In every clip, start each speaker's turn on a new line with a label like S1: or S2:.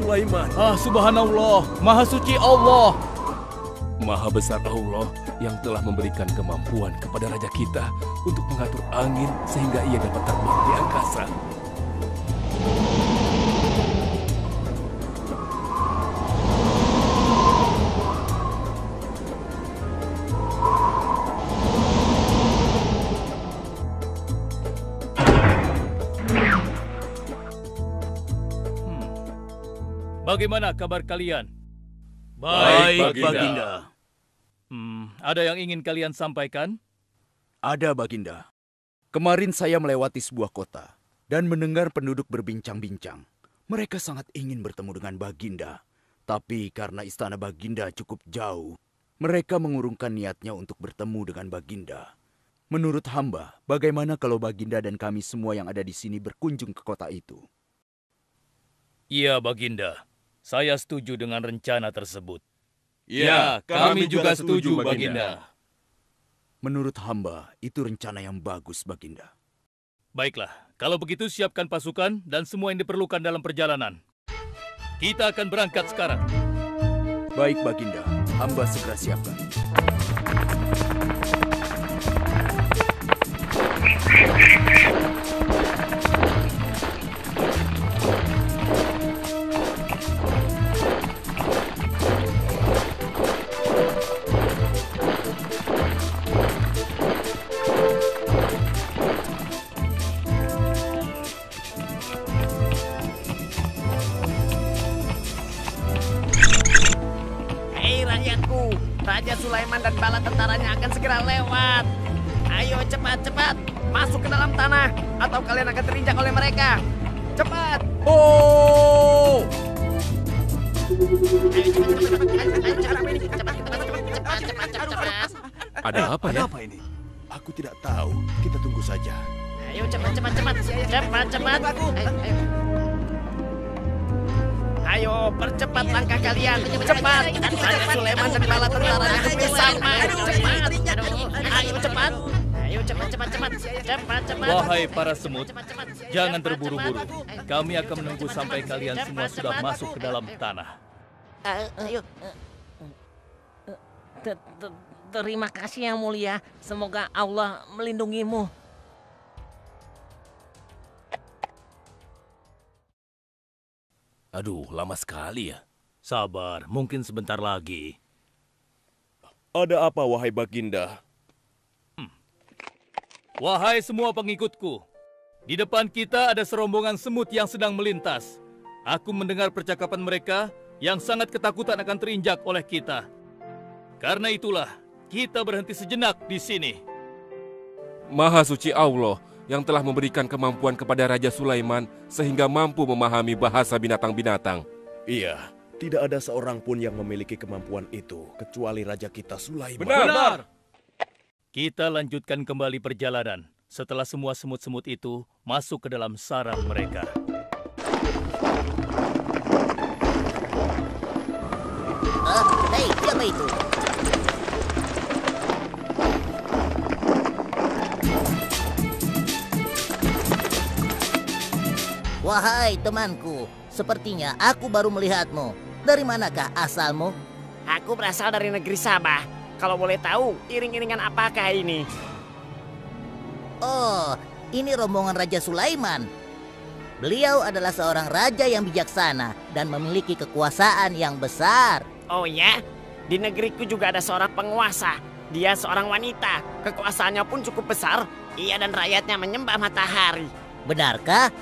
S1: Sulaiman.
S2: Subhanallah, Maha Suci Allah.
S1: Maha besar Allah yang telah memberikan kemampuan kepada raja kita untuk mengatur angin sehingga ia dapat terbang di angkasa.
S2: Bagaimana kabar kalian?
S3: Baik, Baginda.
S2: Ada yang ingin kalian sampaikan?
S3: Ada, Baginda. Kemarin saya melewati sebuah kota dan mendengar penduduk berbincang-bincang. Mereka sangat ingin bertemu dengan Baginda. Tapi karena istana Baginda cukup jauh, mereka mengurungkan niatnya untuk bertemu dengan Baginda. Menurut hamba, bagaimana kalau Baginda dan kami semua yang ada di sini berkunjung ke kota itu?
S2: Iya, Baginda. Saya setuju dengan rencana tersebut.
S1: Ya, kami juga setuju, Baginda.
S3: Menurut hamba, itu rencana yang bagus, Baginda.
S2: Baiklah, kalau begitu siapkan pasukan dan semua yang diperlukan dalam perjalanan. Kita akan berangkat sekarang.
S3: Baik, Baginda. Hamba segera siapkan.
S4: Raja Sulaiman dan bala tentaranya akan segera lewat. Ayo cepat-cepat masuk ke dalam tanah atau kalian akan terinjak oleh mereka. Cepat!
S3: Oh!
S4: Cepat.
S1: Ada apa ya?
S5: Apa ini? Aku tidak tahu. Kita tunggu saja.
S4: Ayo cepat. Ayo percepat langkah kalian. Cepat! Raja Sulaiman dan bala tentaranya bersama. Ayo cepat.
S2: Wahai para semut, jangan terburu-buru. Kami akan menunggu sampai kalian semua sudah masuk ke dalam tanah.
S4: Ayo. Terima kasih yang mulia. Semoga Allah melindungimu.
S1: Aduh, lama sekali ya.
S2: Sabar, mungkin sebentar lagi.
S5: Ada apa, wahai Baginda?
S2: Wahai semua pengikutku, di depan kita ada serombongan semut yang sedang melintas. Aku mendengar percakapan mereka yang sangat ketakutan akan terinjak oleh kita. Karena itulah, kita berhenti sejenak di sini.
S1: Maha suci Allah yang telah memberikan kemampuan kepada Raja Sulaiman sehingga mampu memahami bahasa binatang-binatang.
S5: Iya, tidak ada seorang pun yang memiliki kemampuan itu kecuali Raja kita Sulaiman.
S1: Benar.
S2: Kita lanjutkan kembali perjalanan setelah semua semut-semut itu masuk ke dalam sarang mereka.
S4: Hei, siapa itu?
S6: Wahai temanku, sepertinya aku baru melihatmu. Dari manakah asalmu?
S4: Aku berasal dari negeri Sabah. Kalau boleh tahu, iring-iringan apakah ini?
S6: Oh, ini rombongan Raja Sulaiman. Beliau adalah seorang raja yang bijaksana dan memiliki kekuasaan yang besar.
S4: Oh ya? Di negeriku juga ada seorang penguasa. Dia seorang wanita. Kekuasaannya pun cukup besar. Ia dan rakyatnya menyembah matahari.
S6: Benarkah?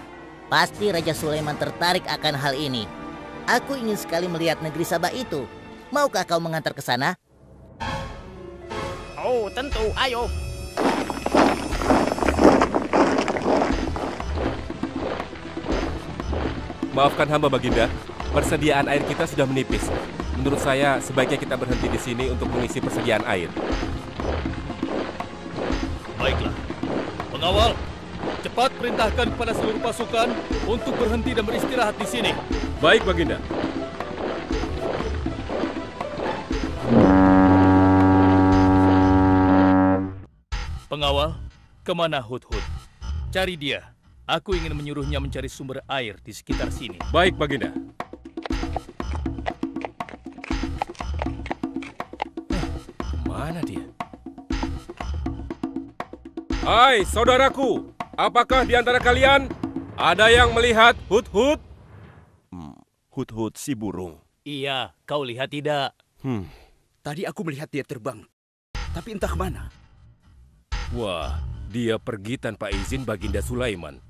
S6: Pasti Raja Sulaiman tertarik akan hal ini. Aku ingin sekali melihat negeri Sabah itu. Maukah kau mengantar ke sana?
S4: Oh, tentu. Ayo.
S1: Maafkan hamba, Baginda. Persediaan air kita sudah menipis. Menurut saya, sebaiknya kita berhenti di sini untuk mengisi persediaan air.
S2: Baiklah. Pengawal, cepat perintahkan kepada seluruh pasukan untuk berhenti dan beristirahat di sini.
S1: Baik, Baginda.
S2: Pengawal, kemana Hudhud? Cari dia. Aku ingin menyuruhnya mencari sumber air di sekitar sini.
S1: Baik, Baginda.
S7: Hai saudaraku, apakah di antara kalian ada yang melihat Hut-Hut?
S5: Hut-Hut si burung.
S2: Iya, kau lihat tidak?
S3: Tadi aku melihat dia terbang, tapi entah kemana.
S1: Wah, dia pergi tanpa izin Baginda Sulaiman.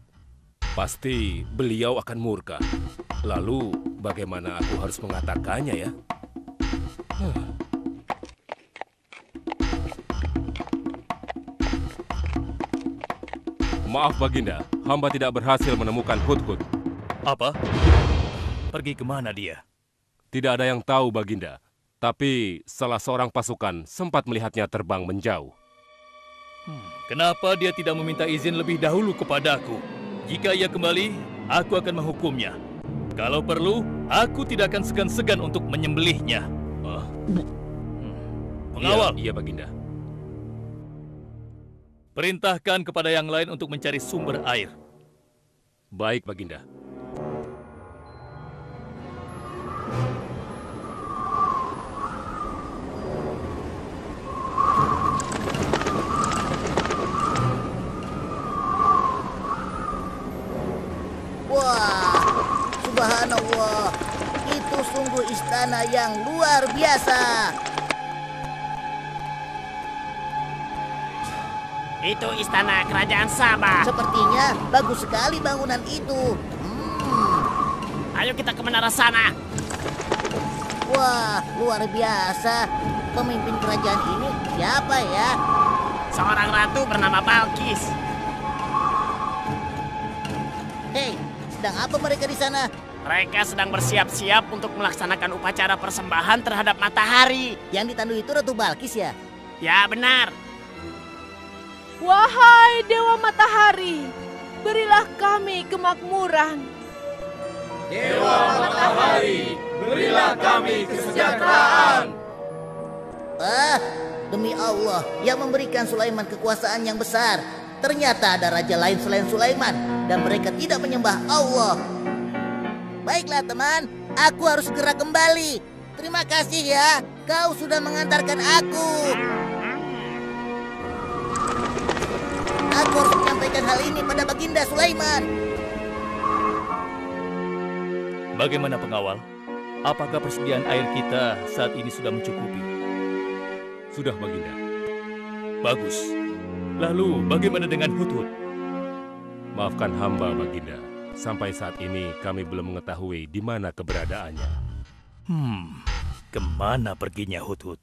S1: Pasti beliau akan murka. Lalu, bagaimana aku harus mengatakannya ya? Maaf Baginda, hamba tidak berhasil menemukan Hut-Hut.
S2: Apa? Pergi kemana dia?
S1: Tidak ada yang tahu Baginda, tapi salah seorang pasukan sempat melihatnya terbang menjauh.
S2: Kenapa dia tidak meminta izin lebih dahulu kepadaku? Jika ia kembali, aku akan menghukumnya. Kalau perlu, aku tidak akan segan-segan untuk menyembelihnya. Pengawal,
S1: Iya Baginda.
S2: perintahkan kepada yang lain untuk mencari sumber air.
S1: Baik Baginda.
S6: Wah, subhanallah. Itu sungguh istana yang luar biasa.
S4: Itu istana kerajaan Sabah.
S6: Sepertinya bagus sekali bangunan itu.
S4: Ayo kita ke menara sana.
S6: Wah, luar biasa. Pemimpin kerajaan ini siapa ya?
S4: Seorang ratu bernama Balkis.
S6: Hei, sedang apa mereka di sana?
S4: Mereka sedang bersiap-siap untuk melaksanakan upacara persembahan terhadap matahari.
S6: Yang ditandu itu Ratu Balkis ya?
S4: Ya benar.
S8: Wahai Dewa Matahari, berilah kami kemakmuran.
S1: Dewa Matahari, berilah kami kesejahteraan.
S6: Demi Allah yang memberikan Sulaiman kekuasaan yang besar. Ternyata ada raja lain selain Sulaiman dan mereka tidak menyembah Allah. Baiklah teman, aku harus segera kembali. Terima kasih ya, kau sudah mengantarkan aku. Aku harus menyampaikan hal ini pada Baginda Sulaiman.
S2: Bagaimana pengawal? Apakah persediaan air kita saat ini sudah mencukupi?
S1: Sudah Baginda.
S2: Bagus. Lalu bagaimana dengan Hut-Hut?
S1: Maafkan hamba Baginda. Sampai saat ini kami belum mengetahui di mana keberadaannya.
S2: Kemana perginya Hut-Hut?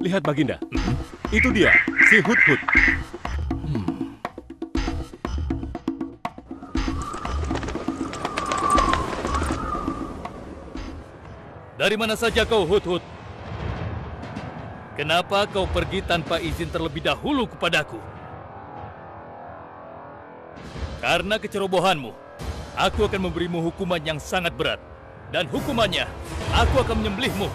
S1: Lihat Baginda, itu dia, si Hut-Hut.
S2: Dari mana saja kau, Hut-Hut? Kenapa kau pergi tanpa izin terlebih dahulu kepadaku? Karena kecerobohanmu, aku akan memberimu hukuman yang sangat berat. Dan hukumannya, aku akan menyembelihmu.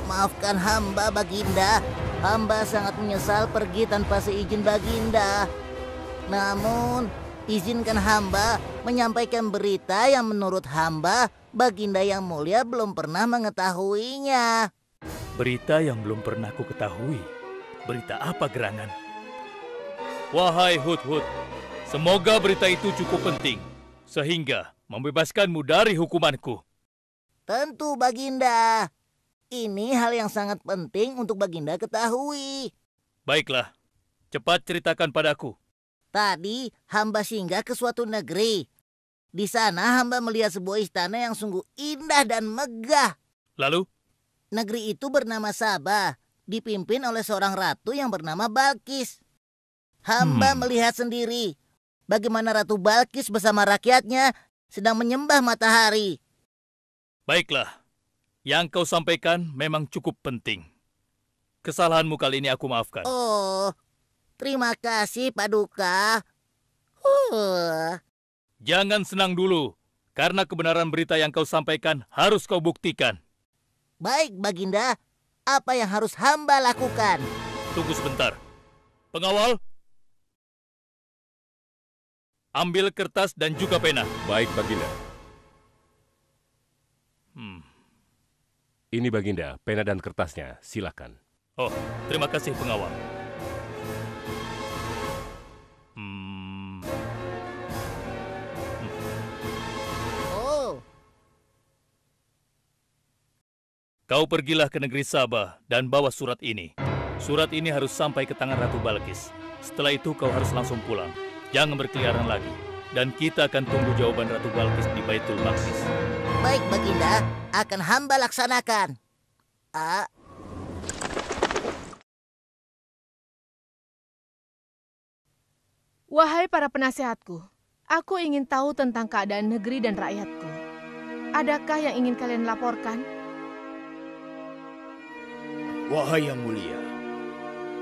S6: Maafkan hamba Baginda. Hamba sangat menyesal pergi tanpa seizin Baginda. Namun, izinkan hamba menyampaikan berita yang menurut hamba Baginda yang mulia belum pernah mengetahuinya.
S2: Berita yang belum pernah ku ketahui. Berita apa gerangan? Wahai Hut-Hut, semoga berita itu cukup penting, sehingga membebaskanmu dari hukumanku.
S6: Tentu Baginda. Ini hal yang sangat penting untuk Baginda ketahui.
S2: Baiklah, cepat ceritakan padaku.
S6: Tadi hamba singgah ke suatu negeri. Di sana hamba melihat sebuah istana yang sungguh indah dan megah.
S2: Lalu?
S6: Negeri itu bernama Sabah, dipimpin oleh seorang ratu yang bernama Balkis. Hamba melihat sendiri bagaimana Ratu Balkis bersama rakyatnya sedang menyembah matahari.
S2: Baiklah, yang kau sampaikan memang cukup penting. Kesalahanmu kali ini aku maafkan.
S6: Oh, terima kasih Paduka.
S2: Jangan senang dulu, karena kebenaran berita yang kau sampaikan harus kau buktikan.
S6: Baik Baginda, apa yang harus hamba lakukan?
S2: Tunggu sebentar. Pengawal, ambil kertas dan juga pena.
S1: Baik Baginda. Ini Baginda, pena dan kertasnya. Silakan.
S2: Oh, terima kasih pengawal.
S6: Oh,
S2: Kau pergilah ke negeri Sabah dan bawa surat ini. Surat ini harus sampai ke tangan Ratu Balkis. Setelah itu kau harus langsung pulang. Jangan berkeliaran lagi. Dan kita akan tunggu jawaban Ratu Balkis di Baitul Maqdis.
S6: baik Baginda, akan hamba laksanakan.
S8: Wahai para penasehatku, aku ingin tahu tentang keadaan negeri dan rakyatku. Adakah yang ingin kalian laporkan?
S3: Wahai yang mulia,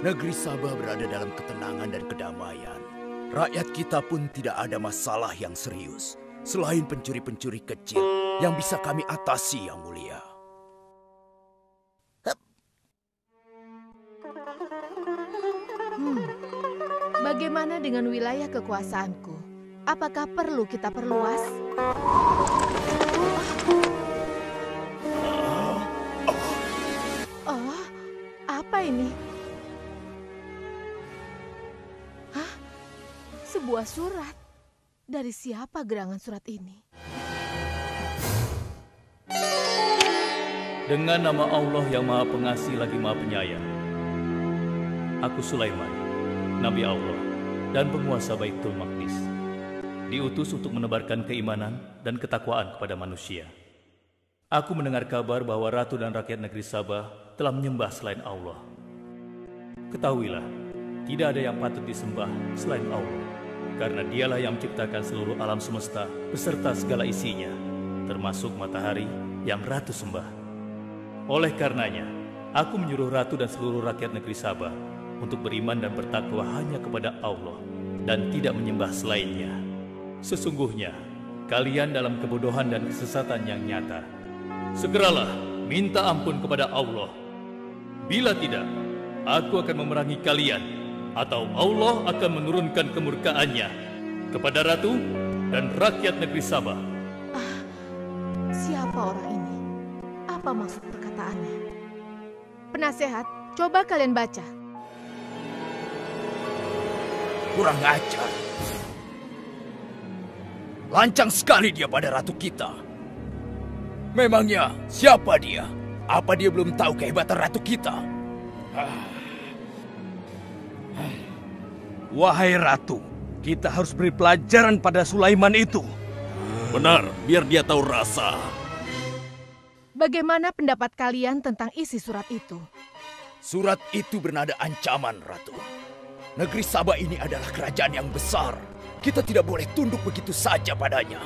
S3: negeri Sabah berada dalam ketenangan dan kedamaian. Rakyat kita pun tidak ada masalah yang serius, selain pencuri-pencuri kecil yang bisa kami atasi, yang mulia.
S8: Bagaimana dengan wilayah kekuasaanku? Apakah perlu kita perluas? Oh, apa ini? Hah? Sebuah surat. Dari siapa gerangan surat ini?
S2: Dengan nama Allah yang Maha Pengasih lagi Maha Penyayang. Aku Sulaiman, Nabi Allah dan penguasa Baitul Maqdis. Diutus untuk menebarkan keimanan dan ketakwaan kepada manusia. Aku mendengar kabar bahwa ratu dan rakyat negeri Sabah telah menyembah selain Allah. Ketahuilah, tidak ada yang patut disembah selain Allah, karena dialah yang menciptakan seluruh alam semesta beserta segala isinya, termasuk matahari yang ratu sembah. Oleh karenanya, aku menyuruh ratu dan seluruh rakyat negeri Sabah untuk beriman dan bertakwa hanya kepada Allah dan tidak menyembah selainnya. Sesungguhnya, kalian dalam kebodohan dan kesesatan yang nyata. Segeralah minta ampun kepada Allah. Bila tidak, aku akan memerangi kalian, atau Allah akan menurunkan kemurkaannya kepada ratu dan rakyat negeri Sabah.
S8: Siapa orang ini? Apa maksud perkataannya? Penasehat, coba kalian baca.
S3: Kurang ajar. Lancang sekali dia pada ratu kita. Memangnya siapa dia? Apa dia belum tahu kehebatan ratu kita? Wahai ratu, kita harus beri pelajaran pada Sulaiman itu.
S5: Benar, biar dia tahu rasa.
S8: Bagaimana pendapat kalian tentang isi surat itu?
S3: Surat itu bernada ancaman, Ratu. Negeri Sabah ini adalah kerajaan yang besar. Kita tidak boleh tunduk begitu saja padanya.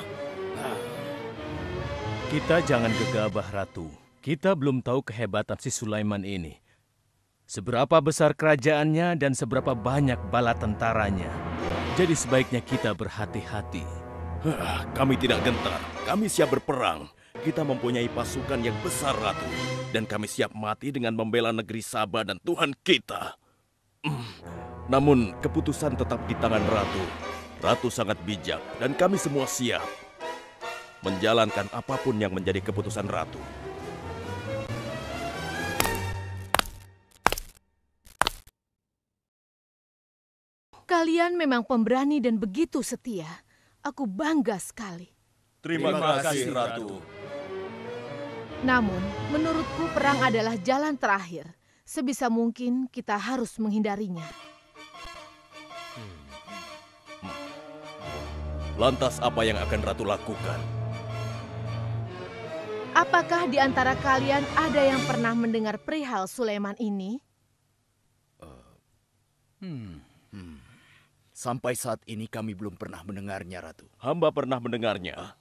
S1: Kita jangan gegabah, Ratu. Kita belum tahu kehebatan si Sulaiman ini. Seberapa besar kerajaannya dan seberapa banyak bala tentaranya. Jadi sebaiknya kita berhati-hati.
S5: Kami tidak gentar, kami siap berperang. Kita mempunyai pasukan yang besar, Ratu. Dan kami siap mati dengan membela negeri Sabah dan Tuhan kita. Namun, keputusan tetap di tangan Ratu. Ratu sangat bijak, dan kami semua siap menjalankan apapun yang menjadi keputusan Ratu.
S8: Kalian memang pemberani dan begitu setia. Aku bangga sekali.
S5: Terima kasih, Ratu.
S8: Namun, menurutku perang adalah jalan terakhir. Sebisa mungkin kita harus menghindarinya.
S5: Lantas apa yang akan Ratu lakukan?
S8: Apakah di antara kalian ada yang pernah mendengar perihal Sulaiman ini?
S3: Sampai saat ini kami belum pernah mendengarnya, Ratu.
S5: Hamba pernah mendengarnya.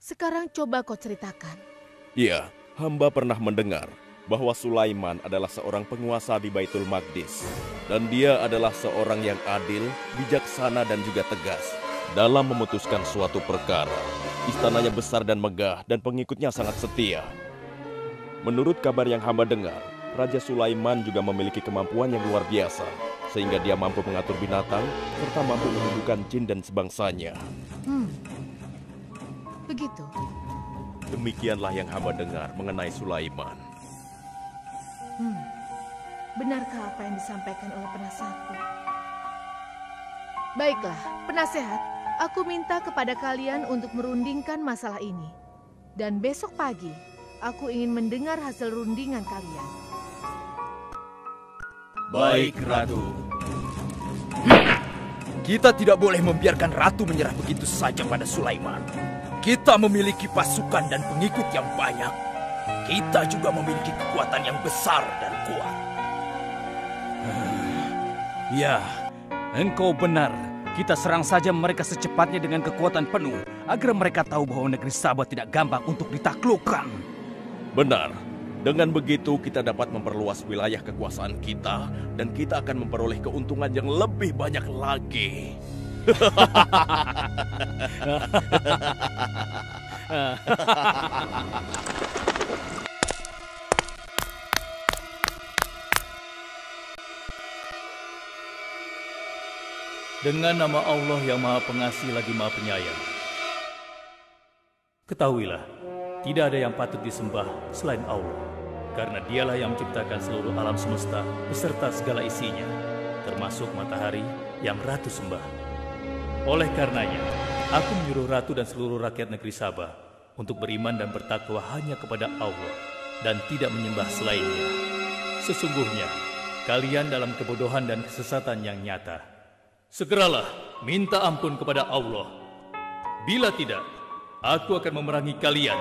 S8: Sekarang coba kau ceritakan.
S5: Iya, hamba pernah mendengar bahwa Sulaiman adalah seorang penguasa di Baitul Maqdis. Dan dia adalah seorang yang adil, bijaksana dan juga tegas dalam memutuskan suatu perkara. Istananya besar dan megah dan pengikutnya sangat setia. Menurut kabar yang hamba dengar, Raja Sulaiman juga memiliki kemampuan yang luar biasa, sehingga dia mampu mengatur binatang serta mampu menundukkan jin dan sebangsanya.
S8: Begitu.
S5: Demikianlah yang hamba dengar mengenai Sulaiman.
S8: Benarkah apa yang disampaikan oleh penasehatku? Baiklah, penasehat, aku minta kepada kalian untuk merundingkan masalah ini. Dan besok pagi, aku ingin mendengar hasil rundingan kalian.
S1: Baik, Ratu.
S3: Kita tidak boleh membiarkan Ratu menyerah begitu saja pada Sulaiman. Kita memiliki pasukan dan pengikut yang banyak. Kita juga memiliki kekuatan yang besar dan kuat.
S1: Ya, engkau benar. Kita serang saja mereka secepatnya dengan kekuatan penuh, agar mereka tahu bahwa negeri Sabah tidak gampang untuk ditaklukkan.
S5: Benar. Dengan begitu kita dapat memperluas wilayah kekuasaan kita dan kita akan memperoleh keuntungan yang lebih banyak lagi.
S2: Dengan nama Allah yang Maha Pengasih lagi Maha Penyayang. Ketahuilah, tidak ada yang patut disembah selain Allah, karena dialah yang menciptakan seluruh alam semesta beserta segala isinya, termasuk matahari yang Ratu sembah. Oleh karenanya, aku menyuruh Ratu dan seluruh rakyat negeri Sabah untuk beriman dan bertakwa hanya kepada Allah dan tidak menyembah selainnya. Sesungguhnya, kalian dalam kebodohan dan kesesatan yang nyata. Segeralah minta ampun kepada Allah. Bila tidak, aku akan memerangi kalian,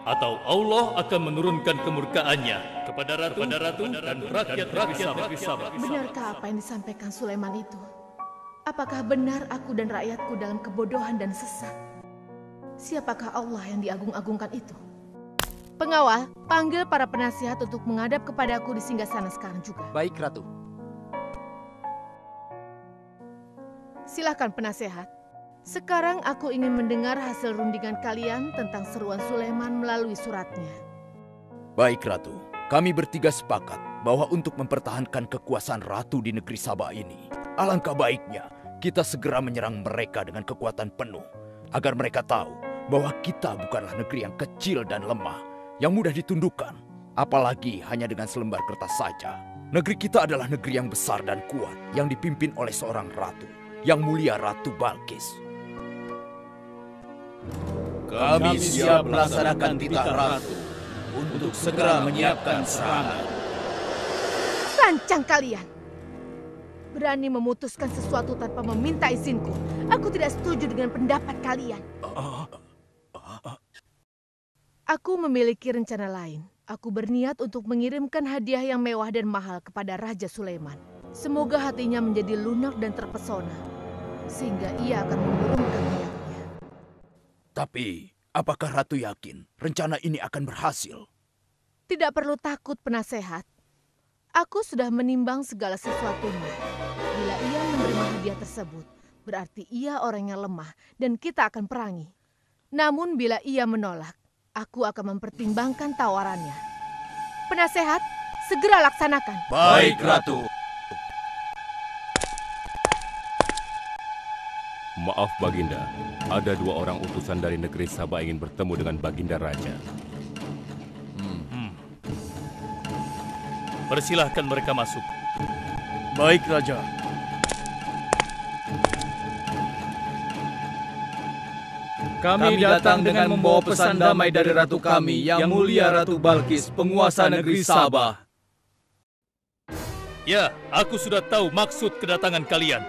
S2: atau Allah akan menurunkan kemurkaannya kepada Ratu dan rakyat-rakyat negeri Sabah.
S8: Benarkah apa yang disampaikan Sulaiman itu? Apakah benar aku dan rakyatku dalam kebodohan dan sesat? Siapakah Allah yang diagung-agungkan itu? Pengawal, panggil para penasihat untuk menghadap kepadaku di singgasana sekarang juga.
S3: Baik, Ratu.
S8: Silakan penasehat. Sekarang aku ingin mendengar hasil rundingan kalian tentang seruan Sulaiman melalui suratnya.
S3: Baik, Ratu. Kami bertiga sepakat bahwa untuk mempertahankan kekuasaan Ratu di negeri Sabah ini, alangkah baiknya kita segera menyerang mereka dengan kekuatan penuh, agar mereka tahu bahwa kita bukanlah negeri yang kecil dan lemah, yang mudah ditundukkan, apalagi hanya dengan selembar kertas saja. Negeri kita adalah negeri yang besar dan kuat, yang dipimpin oleh seorang ratu, yang mulia Ratu Balkis.
S1: Kami siap melaksanakan titah Ratu untuk segera menyiapkan serangan.
S8: Rancang kalian! Berani memutuskan sesuatu tanpa meminta izinku. Aku tidak setuju dengan pendapat kalian. Aku memiliki rencana lain. Aku berniat untuk mengirimkan hadiah yang mewah dan mahal kepada Raja Sulaiman. Semoga hatinya menjadi lunak dan terpesona, sehingga ia akan menurunkan niatnya.
S3: Tapi, apakah Ratu yakin rencana ini akan berhasil?
S8: Tidak perlu takut, penasehat. Aku sudah menimbang segala sesuatunya. Bila ia menerima hadiah tersebut, berarti ia orang yang lemah dan kita akan perangi. Namun bila ia menolak, aku akan mempertimbangkan tawarannya. Penasehat, segera laksanakan.
S1: Baik, Ratu.
S7: Maaf Baginda, ada 2 orang utusan dari negeri Sabah ingin bertemu dengan Baginda Raja.
S2: Persilahkan mereka masuk.
S1: Baik, Raja. Kami datang dengan membawa pesan damai dari Ratu kami, Yang Mulia Ratu Balkis, penguasa negeri Sabah.
S2: Ya, aku sudah tahu maksud kedatangan kalian.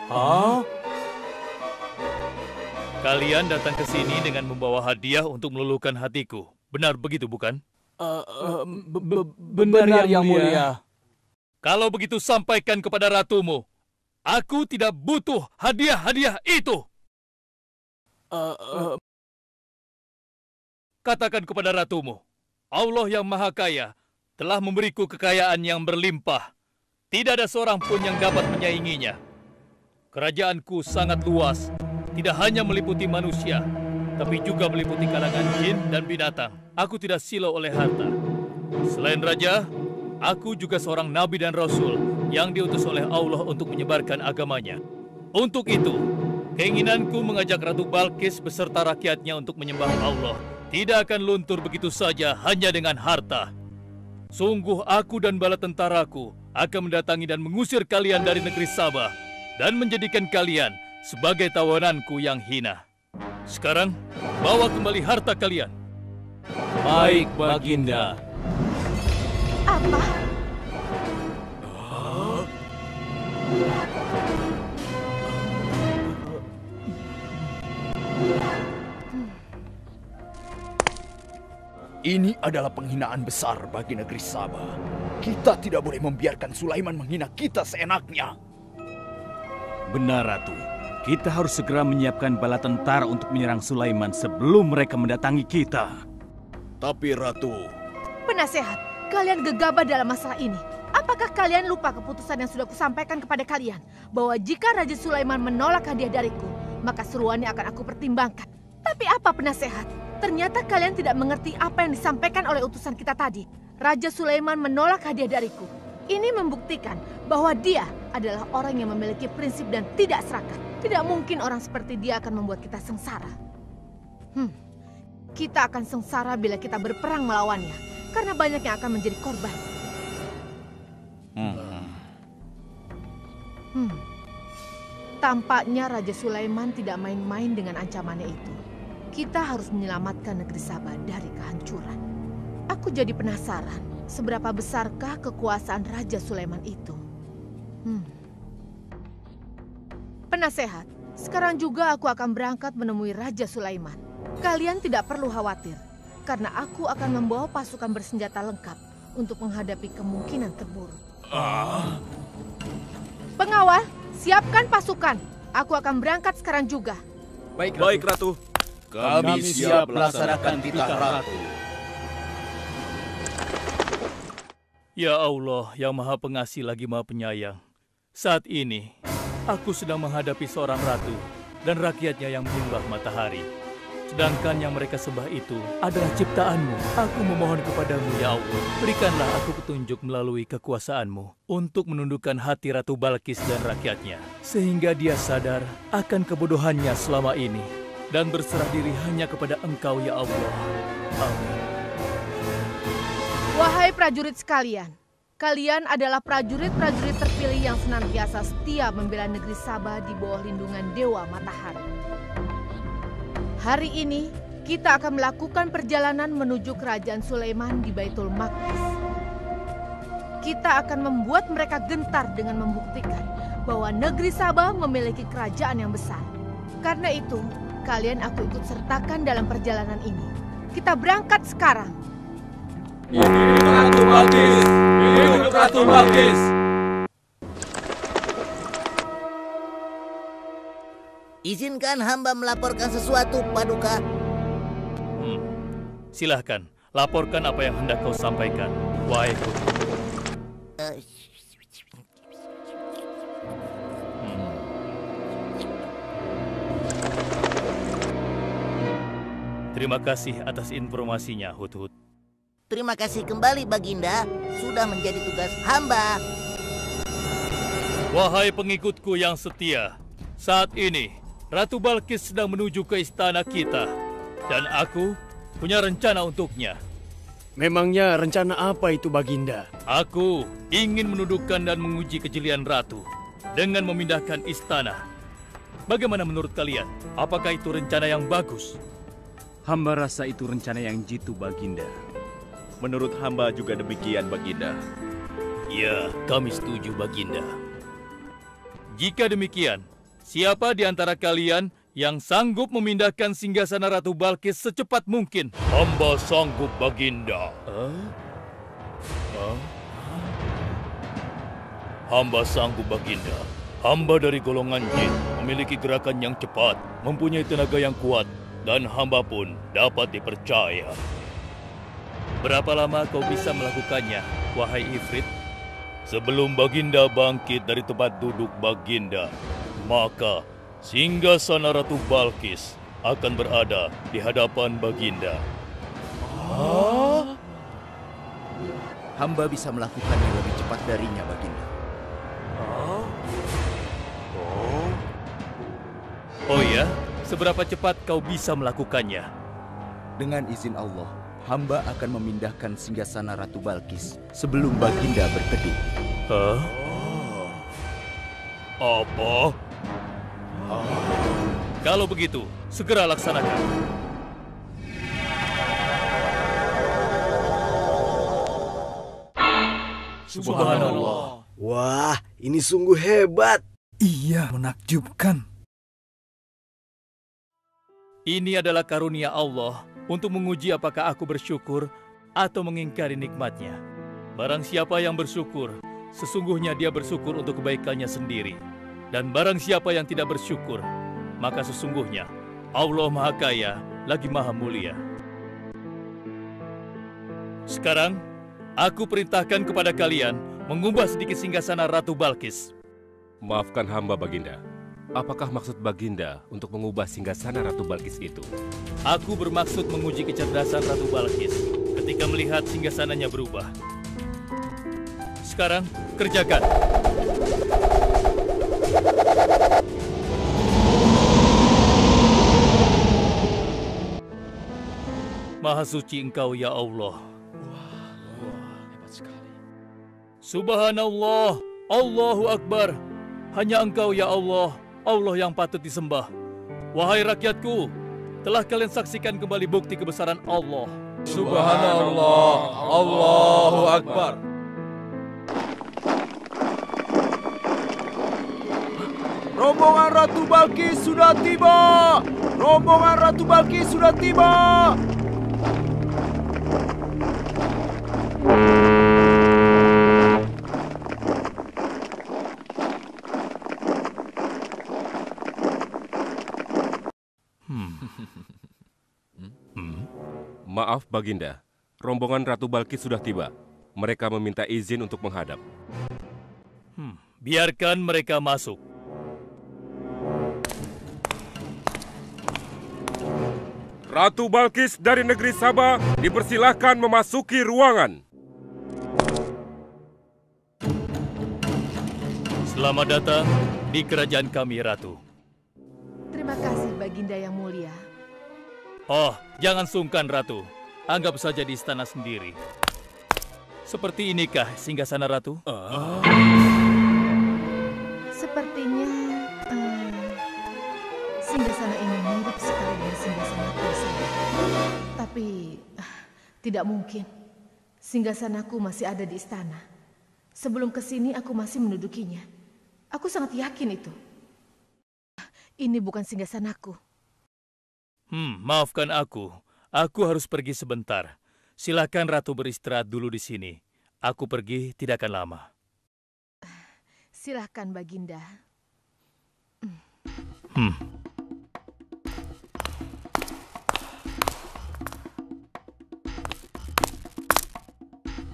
S1: Hah?
S2: Kalian datang ke sini dengan membawa hadiah untuk meluluhkan hatiku. Benar begitu, bukan?
S1: Benar, Yang Mulia.
S2: Kalau begitu sampaikan kepada ratumu. Aku tidak butuh hadiah-hadiah itu. Katakan kepada ratumu, Allah yang Maha Kaya telah memberiku kekayaan yang berlimpah. Tidak ada seorang pun yang dapat menyainginya. Kerajaanku sangat luas, tidak hanya meliputi manusia, tapi juga meliputi kalangan jin dan binatang. Aku tidak silau oleh harta. Selain raja, aku juga seorang nabi dan rasul yang diutus oleh Allah untuk menyebarkan agamanya. Untuk itu, keinginanku mengajak Ratu Balkis beserta rakyatnya untuk menyembah Allah tidak akan luntur begitu saja hanya dengan harta. Sungguh aku dan bala tentaraku akan mendatangi dan mengusir kalian dari negeri Sabah dan menjadikan kalian sebagai tawananku yang hina. Sekarang, bawa kembali harta kalian.
S1: Baik, Baginda.
S8: Apa?
S3: Ini adalah penghinaan besar bagi negeri Sabah. Kita tidak boleh membiarkan Sulaiman menghina kita seenaknya.
S1: Benar, Ratu. Kita harus segera menyiapkan bala tentara untuk menyerang Sulaiman sebelum mereka mendatangi kita.
S3: Tapi Ratu...
S8: Penasehat, kalian gegabah dalam masalah ini. Apakah kalian lupa keputusan yang sudah kusampaikan kepada kalian? Bahwa jika Raja Sulaiman menolak hadiah dariku, maka seruannya akan aku pertimbangkan. Tapi apa penasehat? Ternyata kalian tidak mengerti apa yang disampaikan oleh utusan kita tadi. Raja Sulaiman menolak hadiah dariku. Ini membuktikan bahwa dia adalah orang yang memiliki prinsip dan tidak serakah. Tidak mungkin orang seperti dia akan membuat kita sengsara. Kita akan sengsara bila kita berperang melawannya, karena banyak yang akan menjadi korban. Tampaknya Raja Sulaiman tidak main-main dengan ancamannya itu. Kita harus menyelamatkan negeri Sabah dari kehancuran. Aku jadi penasaran, seberapa besarkah kekuasaan Raja Sulaiman itu? Penasehat, sekarang juga aku akan berangkat menemui Raja Sulaiman. Kalian tidak perlu khawatir, karena aku akan membawa pasukan bersenjata lengkap untuk menghadapi kemungkinan terburuk. Pengawal, siapkan pasukan. Aku akan berangkat sekarang juga.
S7: Baik, Ratu.
S3: Kami siap melaksanakan titah Ratu.
S2: Ya Allah, yang Maha Pengasih lagi Maha Penyayang. Saat ini, aku sedang menghadapi seorang ratu dan rakyatnya yang menyembah matahari. Sedangkan yang mereka sembah itu adalah ciptaanmu. Aku memohon kepadamu, ya Allah, berikanlah aku petunjuk melalui kekuasaanmu untuk menundukkan hati Ratu Balkis dan rakyatnya, sehingga dia sadar akan kebodohannya selama ini dan berserah diri hanya kepada Engkau, ya Allah. Amin.
S8: Wahai prajurit sekalian, kalian adalah prajurit-prajurit terpilih yang senantiasa setia membela negeri Sabah di bawah lindungan Dewa Matahari. Hari ini, kita akan melakukan perjalanan menuju kerajaan Sulaiman di Baitul Maqdis. Kita akan membuat mereka gentar dengan membuktikan bahwa negeri Sabah memiliki kerajaan yang besar. Karena itu, kalian aku ikut sertakan dalam perjalanan ini. Kita berangkat sekarang.
S7: Hidup Ratu Balkis! Hidup Ratu Balkis!
S6: Izinkan hamba melaporkan sesuatu, Paduka.
S2: Silahkan, laporkan apa yang hendak kau sampaikan, wahai Guru. Terima kasih atas informasinya, Hudhud.
S6: Terima kasih kembali, Baginda. Sudah menjadi tugas hamba.
S2: Wahai pengikutku yang setia, saat ini Ratu Balkis sedang menuju ke istana kita. Dan aku punya rencana untuknya.
S9: Memangnya rencana apa itu, Baginda?
S2: Aku ingin menundukkan dan menguji kejelian Ratu dengan memindahkan istana. Bagaimana menurut kalian? Apakah itu rencana yang bagus?
S1: Hamba rasa itu rencana yang jitu, Baginda.
S5: Menurut hamba juga demikian, Baginda.
S2: Ya, kami setuju, Baginda. Jika demikian, siapa di antara kalian yang sanggup memindahkan singgasana Ratu Balkis secepat mungkin? Hamba sanggup, Baginda. Hamba sanggup, Baginda. Hamba dari golongan jin, memiliki gerakan yang cepat, mempunyai tenaga yang kuat, dan hamba pun dapat dipercaya. Berapa lama kau bisa melakukannya, wahai Ifrit? Sebelum Baginda bangkit dari tempat duduk Baginda, maka singgasana Ratu Balkis akan berada di hadapan Baginda.
S3: Hamba bisa melakukannya lebih cepat darinya, Baginda.
S2: Oh ya? Seberapa cepat kau bisa melakukannya?
S3: Dengan izin Allah, hamba akan memindahkan singgasana Ratu Balkis sebelum Baginda berkedip.
S2: Hah? Apa? Kalau begitu, segera laksanakan. Subhanallah.
S9: Wah, ini sungguh hebat.
S10: Iya, menakjubkan.
S2: Ini adalah karunia Allah untuk menguji apakah aku bersyukur atau mengingkari nikmatnya. Barang siapa yang bersyukur, sesungguhnya dia bersyukur untuk kebaikannya sendiri. Dan barang siapa yang tidak bersyukur, maka sesungguhnya Allah Maha Kaya lagi Maha Mulia. Sekarang, aku perintahkan kepada kalian mengubah sedikit singgasana Ratu Balkis.
S7: Maafkan hamba, Baginda. Apakah maksud Baginda untuk mengubah singgasana Ratu Balkis itu?
S2: Aku bermaksud menguji kecerdasan Ratu Balkis ketika melihat singgasananya berubah. Sekarang, kerjakan. Maha suci Engkau, ya Allah.
S7: Hebat sekali.
S2: Subhanallah, Allahu Akbar. Hanya Engkau, ya Allah, Allah yang patut disembah. Wahai rakyatku, telah kalian saksikan kembali bukti kebesaran Allah.
S5: Subhanallah, Allahu Akbar.
S3: Rombongan Ratu Balkis sudah tiba! Rombongan Ratu Balkis sudah tiba!
S7: Maaf, Baginda. Rombongan Ratu Balkis sudah tiba. Mereka meminta izin untuk menghadap.
S2: Biarkan mereka masuk.
S7: Ratu Balkis dari negeri Sabah dipersilahkan memasuki ruangan.
S2: Selamat datang di kerajaan kami, Ratu.
S8: Terima kasih, Baginda yang mulia.
S2: Oh, jangan sungkan, Ratu. Anggap saja di istana sendiri. Seperti inikah singgasana Ratu?
S8: Sepertinya singgasana ini mirip sekali dengan singgasanaku saya. Tapi tidak mungkin. Singgasanaku masih ada di istana. Sebelum kesini aku masih mendudukinya. Aku sangat yakin itu. Ini bukan singgasanaku.
S2: Maafkan aku. Aku harus pergi sebentar. Silakan Ratu beristirahat dulu di sini. Aku pergi tidak akan lama.
S8: Silakan, Baginda.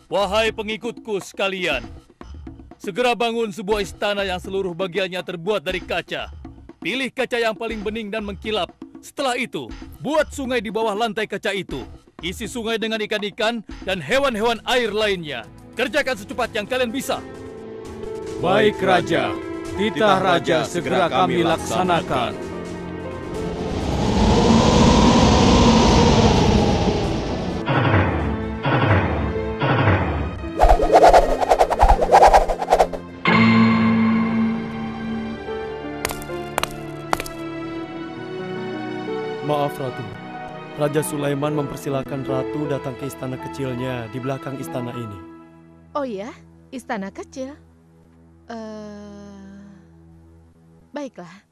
S2: Wahai pengikutku sekalian, segera bangun sebuah istana yang seluruh bagiannya terbuat dari kaca. Pilih kaca yang paling bening dan mengkilap. Setelah itu, buat sungai di bawah lantai kaca itu. Isi sungai dengan ikan-ikan dan hewan-hewan air lainnya. Kerjakan secepat yang kalian bisa.
S1: Baik, Raja. Titah Raja segera kami laksanakan.
S9: Maaf, Ratu. Raja Sulaiman mempersilahkan Ratu datang ke istana kecilnya di belakang istana ini.
S8: Oh ya, istana kecil. Baiklah.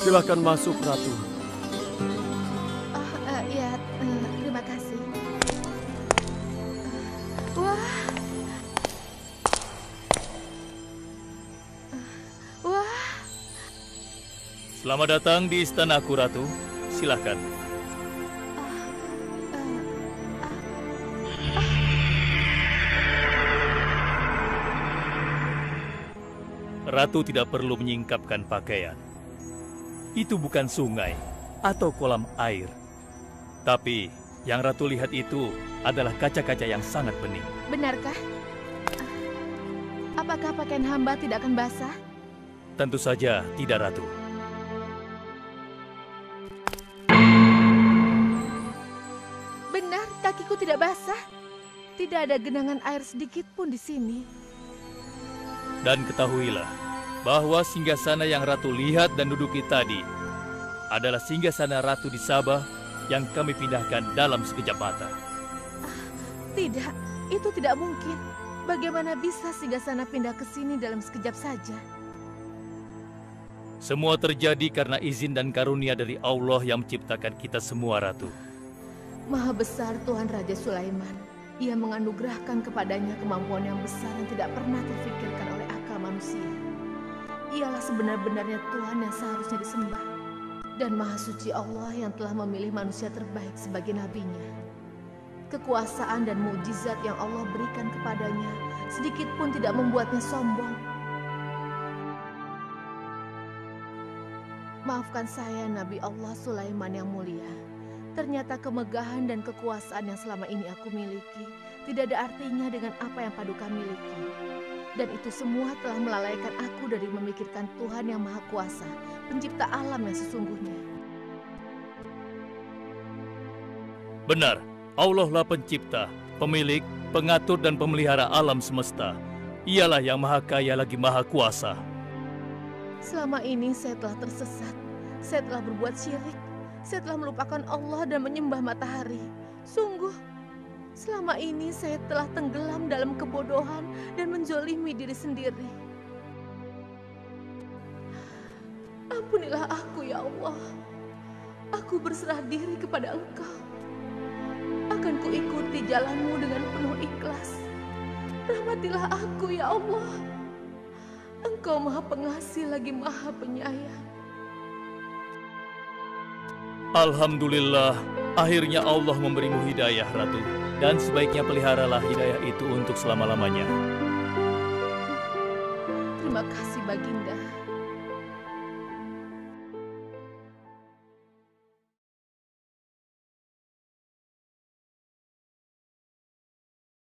S9: Silakan masuk, Ratu.
S8: Ya, terima kasih. Wah.
S2: Selamat datang di istanaku, Ratu. Silakan. Ratu tidak perlu menyingkapkan pakaian. Itu bukan sungai, atau kolam air. Tapi yang Ratu lihat itu adalah kaca-kaca yang sangat bening.
S8: Benarkah? Apakah pakaian hamba tidak akan basah?
S2: Tentu saja tidak, Ratu.
S8: Benar, kakiku tidak basah. Tidak ada genangan air sedikit pun di sini.
S2: Dan ketahuilah bahwa singgasana yang Ratu lihat dan duduki tadi adalah singgasana Ratu di Sabah yang kami pindahkan dalam sekejap mata.
S8: Tidak, itu tidak mungkin. Bagaimana bisa singgasana pindah ke sini dalam sekejap saja?
S2: Semua terjadi karena izin dan karunia dari Allah yang menciptakan kita semua, Ratu.
S8: Maha besar Tuhan Raja Sulaiman. Ia menganugerahkan kepadanya kemampuan yang besar yang tidak pernah terfikirkan oleh akal manusia. Ialah sebenar-benarnya Tuhan yang seharusnya disembah. Dan Maha Suci Allah yang telah memilih manusia terbaik sebagai nabinya. Kekuasaan dan mukjizat yang Allah berikan kepadanya sedikit pun tidak membuatnya sombong. Maafkan saya, Nabi Allah Sulaiman yang mulia. Ternyata kemegahan dan kekuasaan yang selama ini aku miliki tidak ada artinya dengan apa yang Paduka miliki. Dan itu semua telah melalaikan aku dari memikirkan Tuhan yang Maha Kuasa, pencipta alam yang sesungguhnya.
S2: Benar, Allah lah pencipta, pemilik, pengatur dan pemelihara alam semesta. Ialah yang Maha Kaya lagi Maha Kuasa.
S8: Selama ini saya telah tersesat, saya telah berbuat syirik, saya telah melupakan Allah dan menyembah matahari. Sungguh, selama ini saya telah tenggelam dalam kebodohan dan menzolimi diri sendiri. Ampunilah aku ya Allah. Aku berserah diri kepada Engkau. Akan kuikuti jalanmu dengan penuh ikhlas. Rahmatilah aku ya Allah. Engkau Maha Pengasih lagi Maha Penyayang.
S2: Alhamdulillah, akhirnya Allah memberimu hidayah, Ratu. Dan sebaiknya peliharalah hidayah itu untuk selama-lamanya.
S8: Terima kasih, Baginda.